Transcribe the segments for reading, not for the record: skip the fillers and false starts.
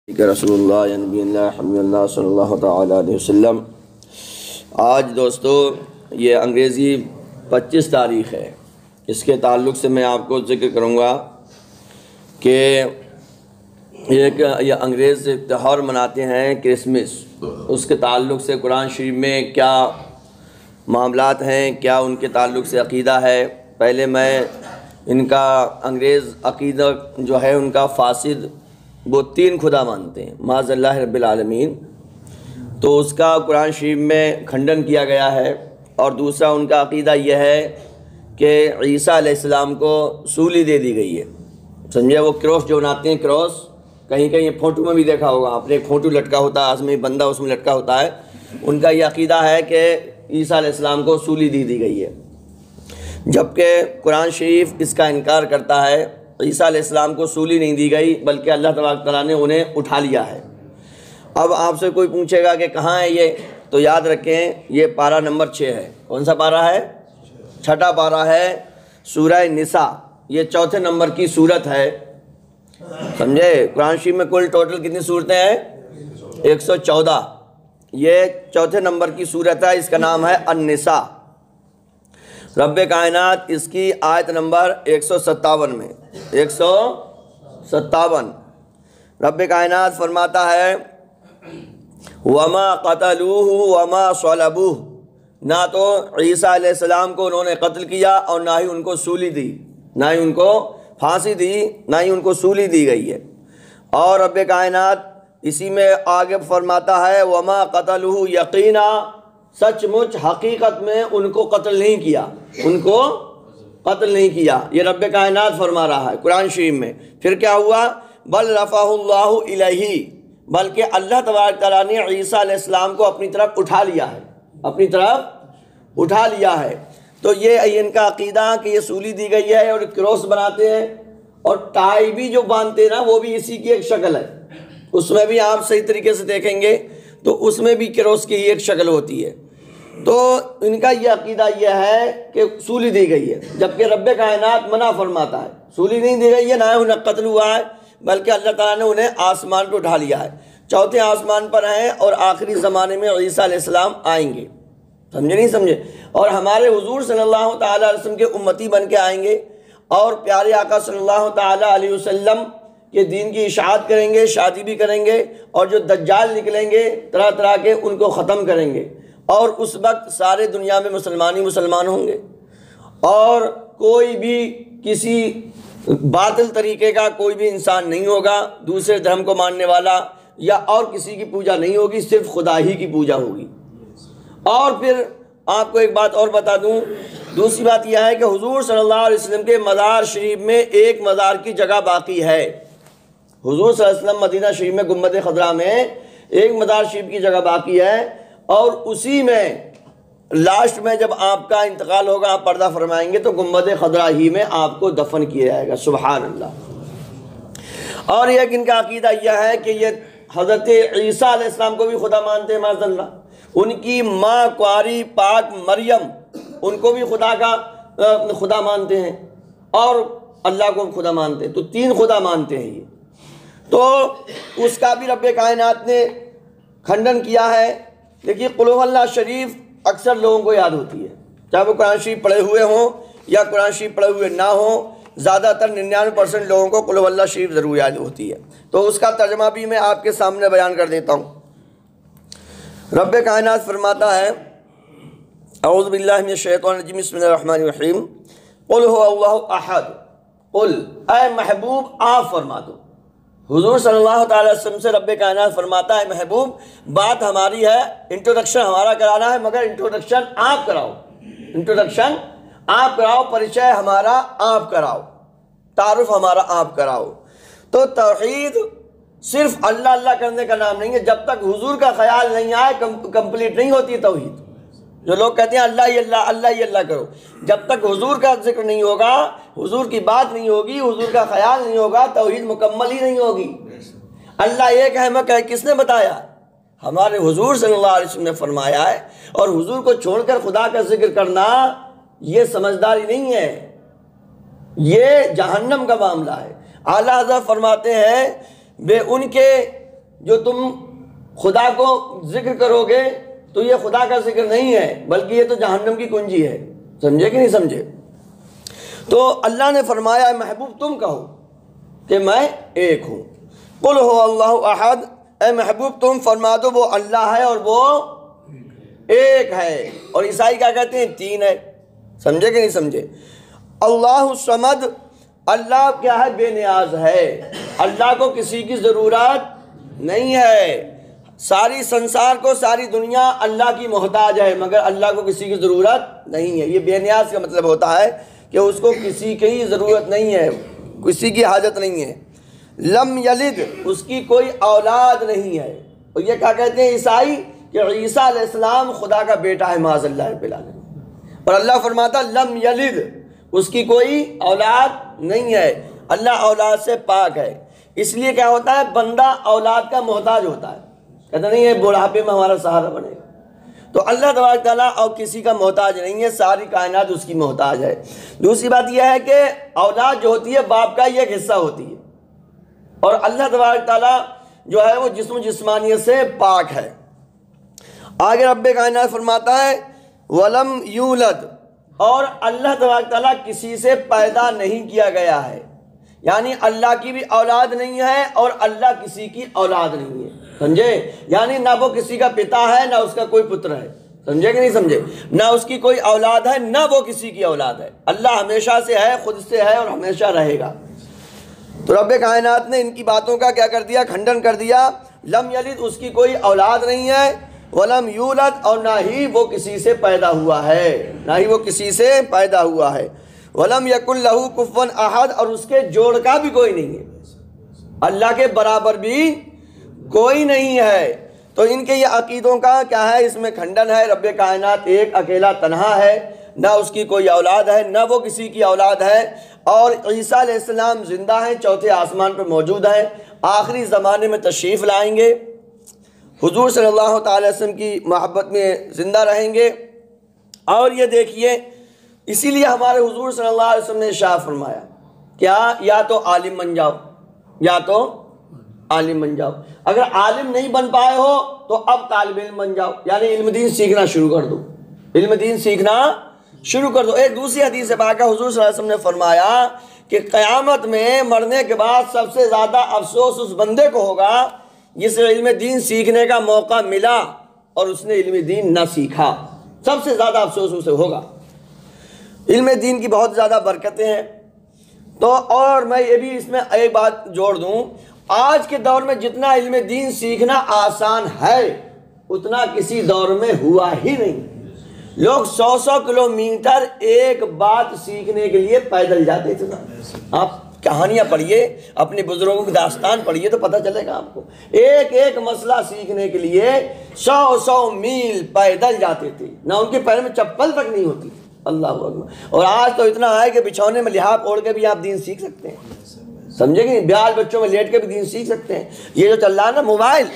رسول اللہ یا نبی اللہ حبیب اللہ صلی اللہ تعالیٰ علیہ وسلم۔ آج دوستو یہ انگریزی 25 تاریخ ہے۔ اس کے تعلق سے میں آپ کو ذکر کروں گا کہ یہ انگریز تہوار مناتے ہیں کرسمس، اس کے تعلق سے قرآن شریف میں کیا معاملات ہیں، کیا ان کے تعلق سے عقیدہ ہے۔ پہلے میں ان کا انگریز عقیدہ جو ہے ان کا فاسد، وہ 3 خدا مانتے ہیں معاذ اللہ رب العالمین، تو اس کا قرآن شریف میں کھنڈن کیا گیا ہے۔ اور دوسرا ان کا عقیدہ یہ ہے کہ عیسیٰ علیہ السلام کو سولی دے دی گئی ہے، سمجھے؟ وہ کراس جو بناتے ہیں، کراس کہیں کہیں فوٹو میں بھی دیکھا ہوگا آپ نے، ایک فوٹو لٹکا ہوتا ہے، آسمی بندہ اس میں لٹکا ہوتا ہے۔ ان کا یہ عقیدہ ہے کہ عیسیٰ علیہ السلام کو سولی دی گئی ہے، جبکہ قرآن شریف اس کا انکار کرتا ہے۔ عیسیٰ علیہ السلام کو سولی نہیں دی گئی، بلکہ اللہ تبارک تعالیٰ نے انہیں اٹھا لیا ہے۔ اب آپ سے کوئی پوچھے گا کہ کہاں ہے یہ، تو یاد رکھیں یہ پارہ نمبر 6 ہے۔ کون سا پارہ ہے؟ 6واں پارہ ہے، سورہ نساء۔ یہ 4 نمبر کی سورت ہے، سمجھے؟ قرآن شریف میں کل ٹوٹل کتنی سورتیں ہیں؟ 114۔ یہ 4 نمبر کی سورت ہے، اس کا نام ہے النساء۔ رب کائنات اس کی آیت نمبر 157 میں 157 رب کائنات فرماتا ہے وَمَا قَتَلُوهُ وَمَا صَلَبُوهُ، نہ تو عیسیٰ علیہ السلام کو انہوں نے قتل کیا اور نہ ہی ان کو سولی دی، نہ ہی ان کو پھانسی دی، نہ ہی ان کو سولی دی گئی ہے۔ اور رب کائنات اسی میں آگے فرماتا ہے وَمَا قَتَلُوهُ یقینا، سچ مچ حقیقت میں ان کو قتل نہیں کیا، ان کو قتل نہیں کیا۔ یہ رب کائنات فرما رہا ہے قرآن شریف میں۔ پھر کیا ہوا؟ بل رفعہ اللہ الیہ، بلکہ اللہ تبارک تعالیٰ نے عیسیٰ علیہ السلام کو اپنی طرف اٹھا لیا ہے، اپنی طرف اٹھا لیا ہے۔ تو یہ ان کا عقیدہ کہ یہ سولی دی گئی ہے، اور کراس بناتے ہیں، اور ٹائی بھی جو باندھتے ہیں نا، وہ بھی اسی کی ایک شکل ہے۔ اس میں بھی آپ صحیح طریقے سے دیکھیں گے تو اس میں بھی کراس کی ایک شکل ہوتی ہے۔ تو ان کا یہ عقیدہ یہ ہے کہ سولی دی گئی ہے، جبکہ رب کائنات منع فرماتا ہے سولی نہیں دی گئی ہے، نہ انہیں قتل ہوا ہے، بلکہ اللہ تعالیٰ نے انہیں آسمان پہ اٹھا لیا ہے، 4تھے آسمان پر ہیں، اور آخری زمانے میں عیسیٰ علیہ السلام آئیں گے، سمجھے نہیں سمجھے؟ اور ہمارے حضور صلی اللہ تعالیٰ علیہ وسلم کے امتی بن کے آئیں گے، اور پیارے آقا صلی اللہ تعالیٰ علیہ وسلم کے دین کی اشاعت کریں گے، شادی بھی کریں گے، اور جو دجال نکلیں گے طرح طرح کے ان کو ختم کریں گے، اور اس وقت سارے دنیا میں مسلمان ہوں گے، اور کوئی بھی کسی باطل طریقے کا کوئی بھی انسان نہیں ہوگا، دوسرے دھرم کو ماننے والا یا اور کسی کی پوجا نہیں ہوگی، صرف خدا ہی کی پوجا ہوگی۔ اور پھر آپ کو ایک بات اور بتا دوں، دوسری بات یہ ہے کہ حضور صلی اللہ علیہ وسلم کے مزار شریف میں ایک مزار کی جگہ باقی ہے۔ حضور صلی اللہ علیہ وسلم مدینہ شریف میں گنبد خضرا میں ایک مزار شریف کی جگہ باقی ہے، اور اسی میں لاسٹ میں جب آپ کا انتقال ہوگا، آپ پردہ فرمائیں گے، تو گنبد خضرا ہی میں آپ کو دفن کیا جائے گا۔ سبحان اللہ۔ اور یہ ان کا عقیدہ یہ ہے کہ یہ حضرت عیسیٰ علیہ السلام کو بھی خدا مانتے ہیں معاذ اللہ، ان کی ماں کواری پاک مریم، ان کو بھی خدا مانتے ہیں، اور اللہ کو خدا مانتے ہیں، تو 3 خدا مانتے ہیں یہ۔ تو اس کا بھی رب کائنات نے کھنڈن کیا ہے۔ دیکھیے قل هو اللہ شریف اکثر لوگوں کو یاد ہوتی ہے، چاہے وہ قرآن شریف پڑھے ہوئے ہوں یا قرآن شریف پڑھے ہوئے نہ ہوں، زیادہ تر 99% لوگوں کو قل هو اللہ شریف ضرور یاد ہوتی ہے۔ تو اس کا ترجمہ بھی میں آپ کے سامنے بیان کر دیتا ہوں۔ رب کائنات فرماتا ہے اعوذ باللہ من الشیطان الرجیم بسم اللہ الرحمن الرحیم قل هو اللہ احد، قل اے محبوب آپ فرما دو۔ حضور صلی اللہ تعالیٰ علیہ وسلم سے رب کائنات فرماتا ہے محبوب بات ہماری ہے، انٹروڈکشن ہمارا کرانا ہے، مگر انٹروڈکشن آپ کراؤ، انٹروڈکشن آپ کراؤ، پریچے ہمارا آپ کراؤ، تعارف ہمارا آپ کراؤ۔ تو توحید صرف اللہ اللہ کرنے کا نام نہیں ہے، جب تک حضور کا خیال نہیں آئے کمپلیٹ نہیں ہوتی توحید۔ جو لوگ کہتے ہیں اللہ ہی اللہ، اللہ ہی اللہ کرو، جب تک حضور کا ذکر نہیں ہوگا، حضور کی بات نہیں ہوگی، حضور کا خیال نہیں ہوگا، توحید مکمل ہی نہیں ہوگی۔ اللہ ایک ہے، میں کس نے بتایا؟ ہمارے حضور صلی اللہ علیہ وسلم نے فرمایا ہے۔ اور حضور کو چھوڑ کر خدا کا ذکر کرنا یہ سمجھداری نہیں ہے، یہ جہنم کا معاملہ ہے۔ اعلیٰ حضرت فرماتے ہیں بے ان کے جو تم خدا کو ذکر کرو گے تو یہ خدا کا ذکر نہیں ہے بلکہ یہ تو جہنم کی کنجی ہے. سمجھے کہ نہیں سمجھے؟ تو اللہ نے فرمایا اے محبوب تم کہو کہ میں ایک ہوں. قل هو اللہ احد، اے محبوب تم فرما دو وہ اللہ ہے اور وہ ایک ہے. اور عیسائی کیا کہتے ہیں؟ تین ہے. سمجھے کہ نہیں سمجھے؟ اللہ الصمد، اللہ کیا ہے؟ بے نیاز ہے. اللہ کو کسی کی ضرورت نہیں ہے. ساری سنسار کو، ساری دنیا اللہ کی محتاج ہے مگر اللہ کو کسی کی ضرورت نہیں ہے. یہ بے نیاز کا مطلب ہوتا ہے کہ اس کو کسی کی ضرورت نہیں ہے، کسی کی حاجت نہیں ہے. لم یلد، اس کی کوئی اولاد نہیں ہے. اور یہ کیا کہتے ہیں عیسائی؟ کہ عیسیٰ علیہ السلام خدا کا بیٹا ہے معاذ اللہ رب العالمین. اور اللہ فرماتا لم یلد، اس کی کوئی اولاد نہیں ہے. اللہ اولاد سے پاک ہے. اس لیے کیا ہوتا ہے؟ بندہ اولاد کا محتاج ہوتا ہے، کہتا نہیں ہے بڑھاپے میں ہمارا سہارا بنے گا. تو اللہ تبارک تعالیٰ اور کسی کا محتاج نہیں ہے، ساری کائنات اس کی محتاج ہے. دوسری بات یہ ہے کہ اولاد جو ہوتی ہے باپ کا یہ ایک حصہ ہوتی ہے، اور اللہ تبارک تعالیٰ جو ہے وہ جسم و جسمانیت سے پاک ہے. آگے رب کائنات فرماتا ہے وَلَمْ يُولَدْ، اور اللہ تبارک تعالیٰ کسی سے پیدا نہیں کیا گیا ہے. یعنی اللہ کی بھی اولاد نہیں ہے اور اللہ کسی کی اولاد نہیں ہے. سمجھے؟ یعنی نہ وہ کسی کا پتا ہے نہ اس کا کوئی پتر ہے. سمجھے کہ نہیں سمجھے؟ نہ اس کی کوئی اولاد ہے نہ وہ کسی کی اولاد ہے. اللہ ہمیشہ سے ہے، خود سے ہے اور ہمیشہ رہے گا. تو رب کائنات نے ان کی باتوں کا کیا کر دیا؟ کھنڈن کر دیا. لم یلد، اس کی کوئی اولاد نہیں ہے. ولم یولد، اور نہ ہی وہ کسی سے پیدا ہوا ہے، نہ ہی وہ کسی سے پیدا ہوا ہے. ولم یکن لہ کفوا احد، اور اس کے جوڑ کا بھی کوئی نہیں ہے. اللہ کے برابر بھی کوئی نہیں ہے. تو ان کے یہ عقیدوں کا کیا ہے؟ اس میں کھنڈن ہے. رب کائنات ایک اکیلا تنہا ہے، نہ اس کی کوئی اولاد ہے نہ وہ کسی کی اولاد ہے. اور عیسیٰ علیہ السلام زندہ ہیں، چوتھے آسمان پہ موجود ہیں، آخری زمانے میں تشریف لائیں گے، حضور صلی اللہ تعالی وسلم کی محبت میں زندہ رہیں گے. اور یہ دیکھیے اسی لیے ہمارے حضور صلی اللہ علیہ وسلم نے ارشاد فرمایا کیا؟ یا تو عالم بن جاؤ، یا تو عالم بن جاؤ. اگر عالم نہیں بن پائے ہو تو اب طالب علم بن جاؤ، یعنی علم دین سیکھنا شروع کر دو. علم دین سیکھنا شروع کر دو. ایک دوسری حدیث پاکہ حضور صلی اللہ علیہ وسلم نے فرمایا کہ قیامت میں مرنے کے بعد سب سے زیادہ افسوس اس بندے کو ہوگا جسے علم دین سیکھنے کا موقع ملا اور اس نے علم دین نہ سیکھا. سب سے زیادہ افسوس اسے ہوگا. علم دین کی بہت زیادہ برکتیں ہیں. تو اور میں یہ بھی اس میں ایک بات جوڑ دوں، آج کے دور میں جتنا علم دین سیکھنا آسان ہے اتنا کسی دور میں ہوا ہی نہیں. لوگ 100 کلومیٹر ایک بات سیکھنے کے لیے پیدل جاتے تھے. آپ کہانیاں پڑھیے، اپنے بزرگوں کی داستان پڑھیے تو پتہ چلے گا آپ کو. ایک ایک مسئلہ سیکھنے کے لیے 100 میل پیدل جاتے تھے، نہ ان کے پیر میں چپل تک نہیں ہوتی. اللہ اکبر. اور آج تو اتنا ہے کہ بچھونے میں لحاف اوڑھ کے بھی آپ دین سیکھ سکتے ہیں. سمجھے کہ بیال بچوں میں لیٹ کے بھی دین سیکھ سکتے ہیں. یہ جو چل رہا ہے نا موبائل،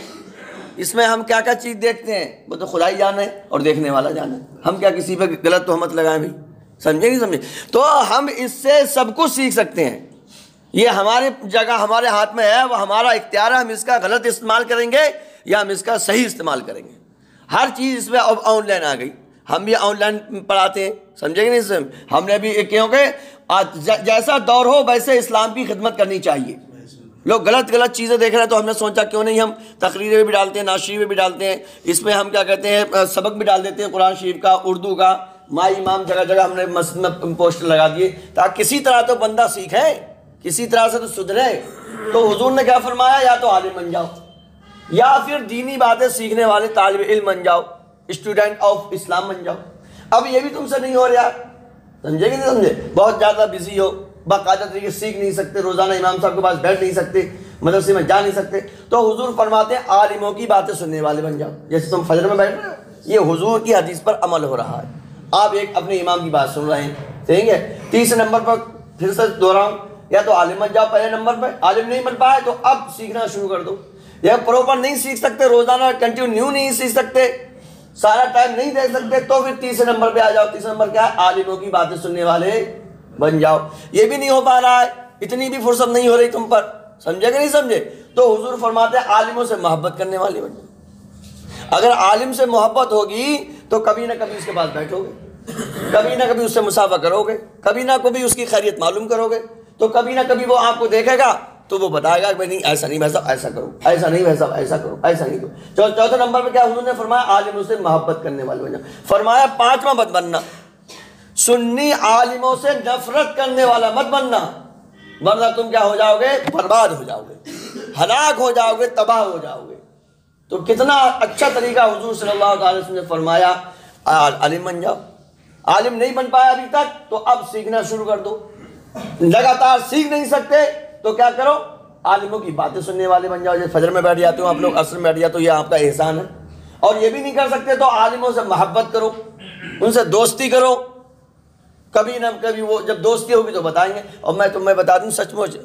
اس میں ہم کیا کیا چیز دیکھتے ہیں وہ تو خدا ہی جانے اور دیکھنے والا جانے. ہم کیا کسی پہ غلط تہمت لگائیں بھائی؟ سمجھے نہیں سمجھے؟ تو ہم اس سے سب کچھ سیکھ سکتے ہیں. یہ ہماری جگہ ہمارے ہاتھ میں ہے، وہ ہمارا اختیار ہے. ہم اس کا غلط استعمال کریں گے یا ہم اس کا صحیح استعمال کریں گے. ہر چیز اس میں اب آن لائن آ گئی. ہم بھی آن لائن پڑھاتے ہیں. سمجھے کہ نہیں؟ ہم نے بھی کیونکہ جیسا دور ہو ویسے اسلام کی خدمت کرنی چاہیے. لوگ غلط چیزیں دیکھ رہے ہیں تو ہم نے سوچا کیوں نہیں ہم تقریریں بھی ڈالتے ہیں، ناشری بھی ڈالتے ہیں. اس میں ہم کیا کہتے ہیں سبق بھی ڈال دیتے ہیں قرآن شریف کا، اردو کا. مائی امام جگہ جگہ ہم نے مسجد میں پوسٹر لگا دیے تاکہ کسی طرح تو بندہ سیکھے، کسی طرح سے تو سدھرے. تو حضور نے کیا فرمایا؟ یا تو عالم بن جاؤ یا پھر دینی باتیں سیکھنے والے طالب علم بن جاؤ، اسٹوڈنٹ آف اسلام بن جاؤ. اب یہ بھی تم سے نہیں ہو رہا. سمجھے کہ نہیں سمجھے؟ بہت زیادہ بزی ہو، باقاعدہ طریقے سیکھ نہیں سکتے، روزانہ امام صاحب کے پاس بیٹھ نہیں سکتے، مدرسے میں جا نہیں سکتے. تو حضور فرماتے ہیں عالموں کی باتیں سننے والے بن جاؤ. جیسے تم فجر میں بیٹھ رہے ہو، یہ حضور کی حدیث پر عمل ہو رہا ہے. آپ ایک اپنے امام کی بات سن رہے ہیں، ٹھیک ہے. تیسرے نمبر پر پھر سے دوہراؤں، یا تو عالم بن جاؤ پہلے نمبر پہ. عالم نہیں بن پائے تو اب سیکھنا شروع کر دو. یا پروپر نہیں سیکھ سکتے، روزانہ کنٹینیو نہیں سیکھ سکتے، سارا ٹائم نہیں دے سکتے، تو پھر تیسرے نمبر پہ آ جاؤ. تیسرا نمبر کیا ہے؟ عالموں کی باتیں سننے والے بن جاؤ. یہ بھی نہیں ہو پا رہا ہے، اتنی بھی فرصت نہیں ہو رہی تم پر. سمجھے کہ نہیں سمجھے؟ تو حضور فرماتے ہیں عالموں سے محبت کرنے والے بن جاؤ۔ اگر عالم سے محبت ہوگی تو کبھی نہ کبھی اس کے پاس بیٹھو گے، کبھی نہ کبھی اس سے مصافحہ کرو گے، کبھی نہ کبھی اس کی خیریت معلوم کرو گے، تو کبھی نہ کبھی وہ آپ کو دیکھے گا تو وہ بتائے گا کہ نہیں ایسا نہیں بھائی صاحب ایسا کرو، ایسا نہیں بھائی صاحب ایسا کرو، ایسا نہیں کرو۔ چوتھے نمبر پہ کیا حضور نے فرمایا؟ عالموں سے محبت کرنے والے بن جاؤ۔ فرمایا پانچواں مت بننا، سنی عالموں سے نفرت کرنے والا مت بننا، ورنہ تم کیا ہو جاؤ گے؟ برباد ہو جاؤ گے، ہلاک ہو جاؤ گے، تباہ ہو جاؤ گے۔ تو کتنا اچھا طریقہ حضور صلی اللہ علیہ وسلم نے فرمایا عالم بن جاؤ۔ عالم نہیں بن پایا ابھی تک تو اب سیکھنا شروع کر دو، لگاتار سیکھ نہیں سکتے تو کیا کرو؟ عالموں کی باتیں سننے والے بن جاؤ۔ جیسے فجر میں بیٹھ جاتے ہو آپ لوگ، عصر میں بیٹھ جاتے ہو، یہ آپ کا احسان ہے۔ اور یہ بھی نہیں کر سکتے تو عالموں سے محبت کرو، ان سے دوستی کرو، کبھی نہ کبھی وہ جب دوستی ہوگی تو بتائیں گے۔ اور میں تمہیں بتا دوں سچ مچ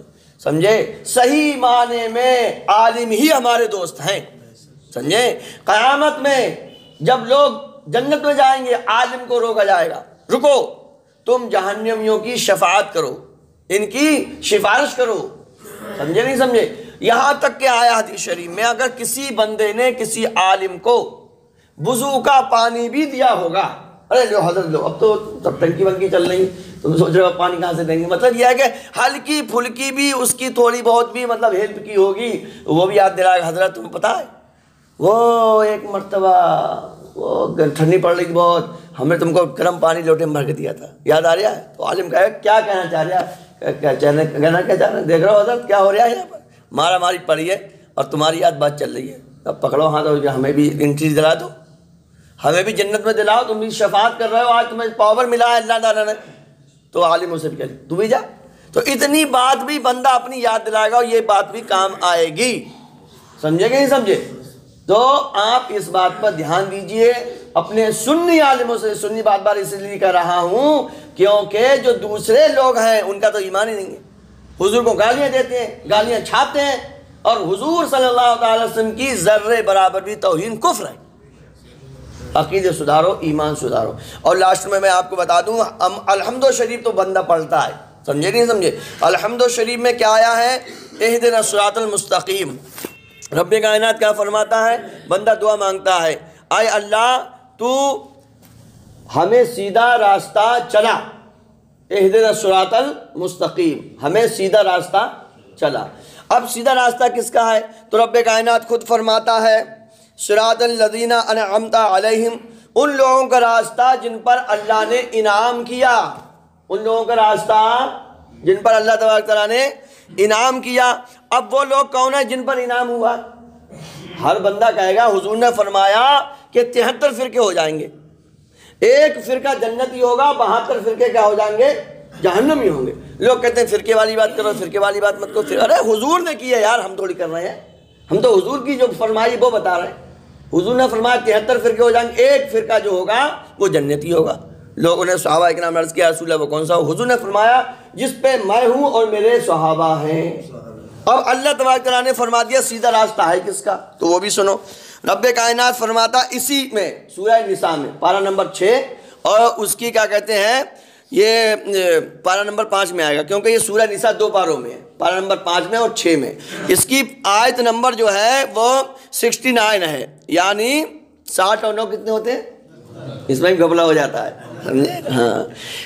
سمجھے، صحیح معنی میں عالم ہی ہمارے دوست ہیں، سمجھے۔ قیامت میں جب لوگ جنت میں جائیں گے عالم کو روکا جائے گا، رکو تم جہنمیوں کی شفاعت کرو، ان کی سفارش کرو، سمجھے نہیں سمجھے؟ یہاں تک کہ آیا حدیث شریف میں اگر کسی بندے نے کسی عالم کو وضو کا پانی بھی دیا ہوگا، ارے لو حضرت لو، اب تو سب ٹنکی ونکی چل رہی، تم سوچ رہے ہو پانی کہاں سے دیں گے، مطلب یہ ہے کہ ہلکی پھلکی بھی اس کی تھوڑی بہت بھی مطلب ہیلپ کی ہوگی، وہ بھی یاد دلائے گا حضرت تمہیں پتہ ہے وہ ایک مرتبہ وہ ٹھنڈی پڑ رہی تھی بہت، ہم نے تم کو گرم پانی لوٹے میں بھر کے دیا تھا، یاد آ رہا ہے؟ تو عالم کہے کیا کہنا چاہ رہا ہے، کہنا کیا چاہ رہے ہیں، دیکھ رہے ہو حضرت کیا ہو رہا ہے یہاں پر، مارا ماری پڑی ہے اور تمہاری یاد بات چل رہی ہے، اب پکڑو ہاں تو ہمیں بھی انٹری دلا دو، ہمیں بھی جنت میں دلاؤ، تم بھی شفاعت کر رہے ہو، آج تمہیں پاور ملا ہے اللہ تعالیٰ نے، تو عالموں سے بھی کہہ تو بھی جا۔ تو اتنی بات بھی بندہ اپنی یاد دلائے گا اور یہ بات بھی کام آئے گی، سمجھے کہ نہیں سمجھے؟ تو آپ اس بات پر دھیان دیجئے، اپنے سنی عالموں سے، سنی بات بار اس لیے کہہ رہا ہوں کیونکہ جو دوسرے لوگ ہیں ان کا تو ایمان ہی نہیں ہے، حضور کو گالیاں دیتے ہیں، گالیاں چھاپتے ہیں، اور حضور صلی اللہ تعالی وسلم کی ذرے برابر بھی توہین کفر ہے۔ عقیدے سدھارو، ایمان سدھارو۔ اور لاسٹ میں آپ کو بتا دوں الحمد شریف تو بندہ پڑھتا ہے، سمجھے نہیں سمجھے؟ الحمد شریف میں کیا آیا ہے؟ اہدنا الصراط المستقیم، رب کائنات کیا فرماتا ہے؟ بندہ دعا مانگتا ہے اے اللہ تو ہمیں سیدھا راستہ چلا، اہدنا الصراط المستقیم، ہمیں سیدھا راستہ چلا۔ اب سیدھا راستہ کس کا ہے؟ تو رب کائنات خود فرماتا ہے صراط الذین انعمت علیہم، ان لوگوں کا راستہ جن پر اللہ نے انعام کیا، ان لوگوں کا راستہ جن پر اللہ تبارک تعالیٰ نے انعام کیا۔ اب وہ لوگ کون ہیں جن پر انعام ہوا؟ ہر بندہ کہے گا حضور نے فرمایا کہ 73 فرقے ہو جائیں گے، ایک فرقہ جنتی ہوگا، 72 فرقے کیا ہو جائیں گے؟ جہنمی ہوں گے۔ لوگ کہتے ہیں فرقے والی بات کرو، فرقے والی بات مت کرو، ارے حضور نے کی ہے یار، ہم تھوڑی کر رہے ہیں، ہم تو حضور کی جو فرمائی وہ بتا رہے ہیں۔ حضور نے فرمایا 73 فرقے ہو جائیں گے، ایک فرقہ جو ہوگا وہ جنتی ہوگا۔ لوگوں نے صحابہ کے نام عرض کیا رسول اللہ وہ کون سا ہو؟ حضور نے فرمایا جس پہ میں ہوں اور میرے صحابہ ہیں۔ اب اللہ تبارک تعالیٰ نے فرما دیا سیدھا راستہ ہے کس کا؟ تو وہ بھی سنو، رب کائنات فرماتا اسی میں سورہ نساء میں پارہ نمبر 6 اور اس کی کیا کہتے ہیں یہ پارہ نمبر 5 میں آئے گا، کیونکہ یہ سورہ نساء 2 پاروں میں ہے، پارہ نمبر 5 میں اور 6 میں۔ اس کی آیت نمبر جو ہے وہ 69 ہے، یعنی 60 اور 9 کتنے ہوتے ہیں؟ اس میں گھبلا ہو جاتا ہے، ہاں۔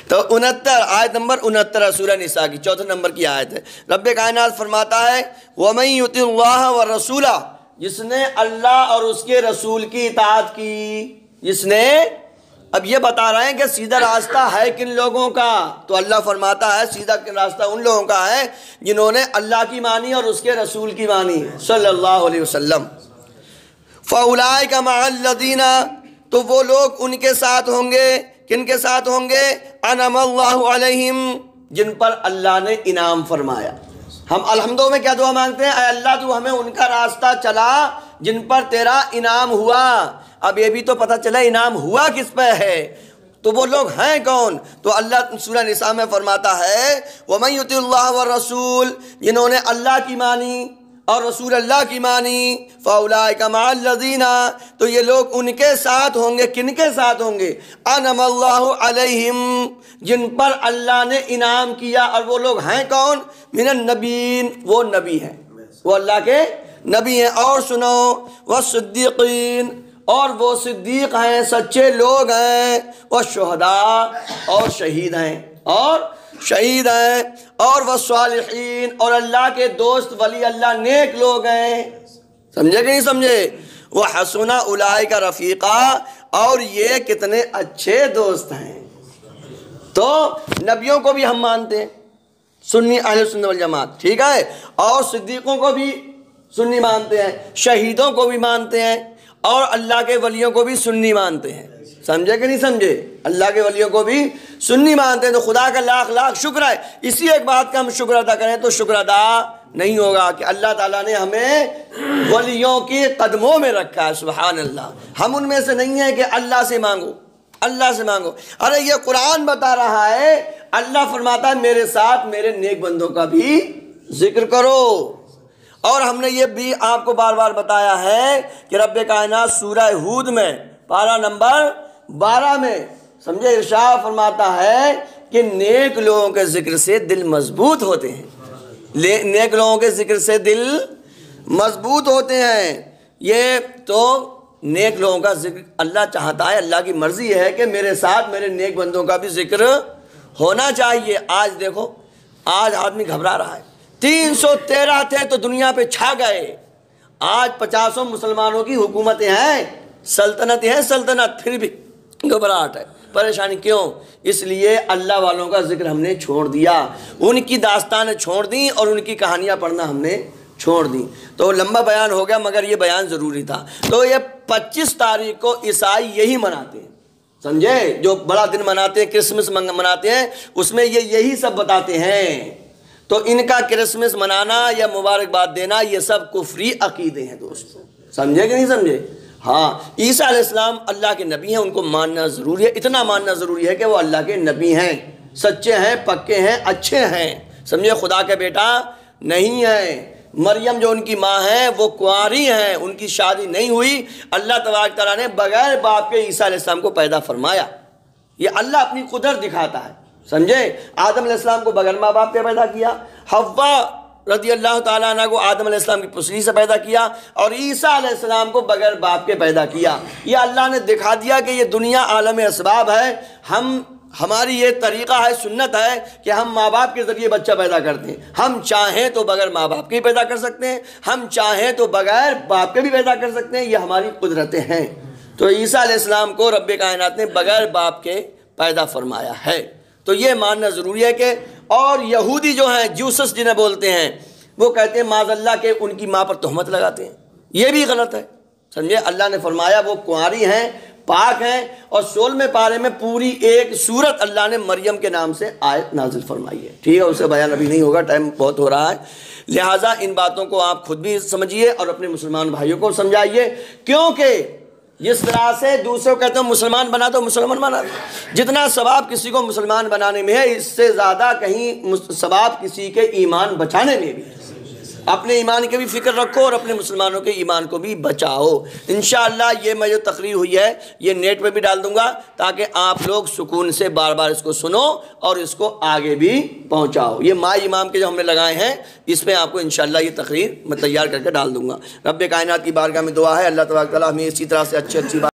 تو 69 آیت نمبر 69 سورہ نساء کی 4 نمبر کی آیت ہے۔ رب کائنات فرماتا ہے وَمَن يُطِعِ اللَّهَ وَالرَّسُولَ، جس نے اللہ اور اس کے رسول کی اطاعت کی، جس نے، اب یہ بتا رہے ہیں کہ سیدھا راستہ ہے کن لوگوں کا؟ تو اللہ فرماتا ہے سیدھا راستہ ان لوگوں کا ہے جنہوں نے اللہ کی مانی اور اس کے رسول کی مانی صلی اللہ علیہ وسلم۔ فَأُولَٰئِكَ مَعَ الَّذِينَ، تو وہ لوگ ان کے ساتھ ہوں گے، کن کے ساتھ ہوں گے؟ انعم اللہ علیہم، جن پر اللہ نے انعام فرمایا۔ ہم الحمدوں میں کیا دعا مانگتے ہیں؟ اے اللہ تو ہمیں ان کا راستہ چلا جن پر تیرا انعام ہوا۔ اب یہ بھی تو پتہ چلا انعام ہوا کس پہ ہے، تو وہ لوگ ہیں کون؟ تو اللہ سورہ نساء میں فرماتا ہے وَمَن يُطِعِ اللَّهَ وَالرَّسُولَ، جنہوں نے اللہ کی مانی اور رسول اللہ کی مانی، فَأُولَٰئِكَ مَعَ الَّذِينَ، تو یہ لوگ ان کے ساتھ ہوں گے، کن کے ساتھ ہوں گے؟ انعم اللہ علیہم، جن پر اللہ نے انعام کیا، اور وہ لوگ ہیں کون؟ من النبیین، وہ نبی ہیں، وہ اللہ کے نبی ہیں۔ اور سنو والصدیقین، اور وہ صدیق ہیں، سچے لوگ ہیں، والشہداء، اور شہید ہیں، اور شہید ہیں، اور والصالحین، اور اللہ کے دوست ولی اللہ نیک لوگ ہیں۔ سمجھے کہ نہیں سمجھے؟ وحسن اولئک رفیقا، اور یہ کتنے اچھے دوست ہیں۔ تو نبیوں کو بھی ہم مانتے ہیں، سنی اہل سنت والجماعت، ٹھیک ہے، اور صدیقوں کو بھی سنی مانتے ہیں، شہیدوں کو بھی مانتے ہیں، اور اللہ کے ولیوں کو بھی سنی مانتے ہیں۔ سمجھے کہ نہیں سمجھے؟ اللہ کے ولیوں کو بھی سنی مانتے ہیں۔ تو خدا کا لاکھ لاکھ شکر ہے، اسی ایک بات کا ہم شکر ادا کریں تو شکر ادا نہیں ہوگا کہ اللہ تعالیٰ نے ہمیں ولیوں کی قدموں میں رکھا ہے۔ سبحان اللہ، ہم ان میں سے نہیں ہیں کہ اللہ سے مانگو، اللہ سے مانگو۔ ارے یہ قرآن بتا رہا ہے، اللہ فرماتا ہے میرے ساتھ میرے نیک بندوں کا بھی ذکر کرو۔ اور ہم نے یہ بھی آپ کو بار بار بتایا ہے کہ رب کائنات سورہ ہود میں پارہ نمبر 12 میں سمجھے ارشاد فرماتا ہے کہ نیک لوگوں کے ذکر سے دل مضبوط ہوتے ہیں، نیک لوگوں کے ذکر سے دل مضبوط ہوتے ہیں۔ یہ تو نیک لوگوں کا ذکر اللہ چاہتا ہے، اللہ کی مرضی ہے کہ میرے ساتھ میرے نیک بندوں کا بھی ذکر ہونا چاہیے۔ آج دیکھو، آج آدمی گھبرا رہا ہے، 313 تھے تو دنیا پہ چھا گئے، آج 50 مسلمانوں کی حکومتیں ہیں، سلطنتیں ہیں، سلطنت، پھر بھی گھبراہٹ ہے، پریشانی۔ کیوں؟ اس لیے اللہ والوں کا ذکر ہم نے چھوڑ دیا، ان کی داستانیں چھوڑ دیں اور ان کی کہانیاں پڑھنا ہم نے چھوڑ دیں۔ تو لمبا بیان ہو گیا مگر یہ بیان ضروری تھا۔ تو یہ 25 تاریخ کو عیسائی یہی مناتے ہیں، سمجھے؟ جو بڑا دن مناتے ہیں، کرسمس مناتے ہیں، اس میں یہ یہی سب بتاتے ہیں۔ تو ان کا کرسمس منانا یا مبارکباد دینا یہ سب کفری عقیدے ہیں دوستو، سمجھے کہ نہیں سمجھے؟ ہاں، عیسیٰ علیہ السلام اللہ کے نبی ہیں، ان کو ماننا ضروری ہے، اتنا ماننا ضروری ہے کہ وہ اللہ کے نبی ہیں، سچے ہیں، پکے ہیں، اچھے ہیں، سمجھے؟ خدا کا بیٹا نہیں ہے۔ مریم جو ان کی ماں ہیں وہ کنواری ہیں، ان کی شادی نہیں ہوئی، اللہ تبارک تعالیٰ نے بغیر باپ کے عیسیٰ علیہ السلام کو پیدا فرمایا۔ یہ اللہ اپنی قدرت دکھاتا ہے، سمجھے؟ آدم علیہ السلام کو بغیر ماں باپ کے پیدا کیا، حوا رضی اللہ تعالیٰ عنہ کو آدم علیہ السلام کی پسلی سے پیدا کیا، اور عیسیٰ علیہ السلام کو بغیر باپ کے پیدا کیا۔ یہ اللہ نے دکھا دیا کہ یہ دنیا عالم اسباب ہے، ہماری یہ طریقہ ہے، سنت ہے کہ ہم ماں باپ کے ذریعے بچہ پیدا کرتے ہیں، ہم چاہیں تو بغیر ماں باپ کے ہی پیدا کر سکتے ہیں، ہم چاہیں تو بغیر باپ کے بھی پیدا کر سکتے ہیں، یہ ہماری قدرتیں ہیں۔ تو عیسیٰ علیہ السلام کو رب کائنات نے بغیر باپ کے پیدا فرمایا ہے، تو یہ ماننا ضروری ہے کہ۔ اور یہودی جو ہیں، جوسس جنہیں بولتے ہیں، وہ کہتے ہیں معاذ اللہ کہ ان کی ماں پر تہمت لگاتے ہیں، یہ بھی غلط ہے، سمجھے؟ اللہ نے فرمایا وہ کنواری ہیں، پاک ہیں، اور 16ویں پارے میں پوری ایک سورت اللہ نے مریم کے نام سے آیت نازل فرمائی ہے، ٹھیک ہے؟ اسے بیان ابھی نہیں ہوگا، ٹائم بہت ہو رہا ہے، لہٰذا ان باتوں کو آپ خود بھی سمجھیے اور اپنے مسلمان بھائیوں کو سمجھائیے، کیونکہ جس طرح سے دوسروں کہتے ہیں مسلمان بنا تو مسلمان بنا، جتنا ثواب کسی کو مسلمان بنانے میں ہے اس سے زیادہ کہیں ثواب کسی کے ایمان بچانے میں بھی ہے۔ اپنے ایمان کی بھی فکر رکھو اور اپنے مسلمانوں کے ایمان کو بھی بچاؤ۔ انشاءاللہ یہ میں جو تقریر ہوئی ہے یہ نیٹ پہ بھی ڈال دوں گا تاکہ آپ لوگ سکون سے بار بار اس کو سنو اور اس کو آگے بھی پہنچاؤ۔ یہ مائی امام کے جو ہم نے لگائے ہیں اس میں آپ کو انشاءاللہ یہ تقریر میں تیار کر کے ڈال دوں گا۔ رب کائنات کی بارگاہ میں دعا ہے اللہ تبارک تعالیٰ ہمیں اسی طرح سے اچھی بات